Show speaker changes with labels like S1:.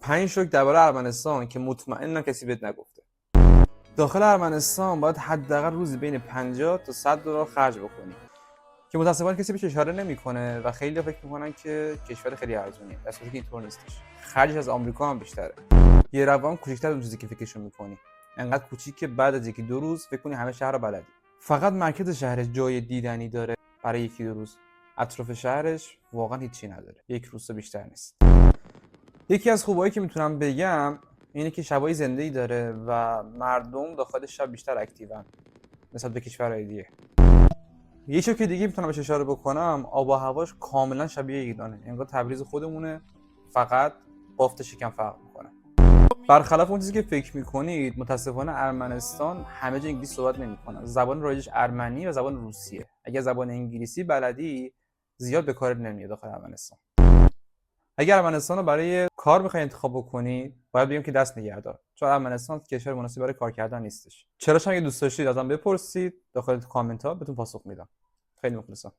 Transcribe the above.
S1: 5 شوک درباره ارمنستان که مطمئنم کسی بهت نگفته. داخل ارمنستان باید حداقل روزی بین 50 تا 100 دلار خرج بکنی که متاسفانه کسی بهش اشاره نمیکنه و خیلی فکر میکنن که کشور خیلی ارزونیه، در صورتی که اینطور نیستش. خرجش از آمریکا هم بیشتره. یه روان کوچیک‌تر از اون چیزی که فکرشو میکنی، انقدر کوچیک که بعد از یکی دو روز فکر کنی همه شهر رو بلدی. فقط مرکز شهرش جای دیدنی داره برای یکی دو روز، اطراف شهرش واقعا هیچی نداره، یک روز بیشتر نیست. یکی از خوبایی که میتونم بگم اینه که شبای زنده‌ای داره و مردم داخل شب بیشتر اکتیون نسبت به کشورهای دیگه. یه چیزی که دیگه میتونم بهش اشاره بکنم، آب و هواش کاملا شبیه ایرانه، انگار تبریز خودمونه، فقط بافت شکم فرق میکنه. برخلاف اون چیزی که فکر میکنید، متاسفانه ارمنستان همه جا انگلیسی صحبت نمیکنن. زبان رایجش ارمنی و زبان روسیه. اگه زبان انگلیسی بلدی زیاد به کار نمیاد داخل ارمنستان. اگر ارمنستان رو برای کار میخواید انتخاب بکنید، باید بگم که دست نگهدار، چون ارمنستان کشور مناسبی برای کار کردن نیستش. چراش اگه دوست داشتید ازم بپرسید داخل کامنت ها بهتون پاسخ میدم. خیلی مخلصم.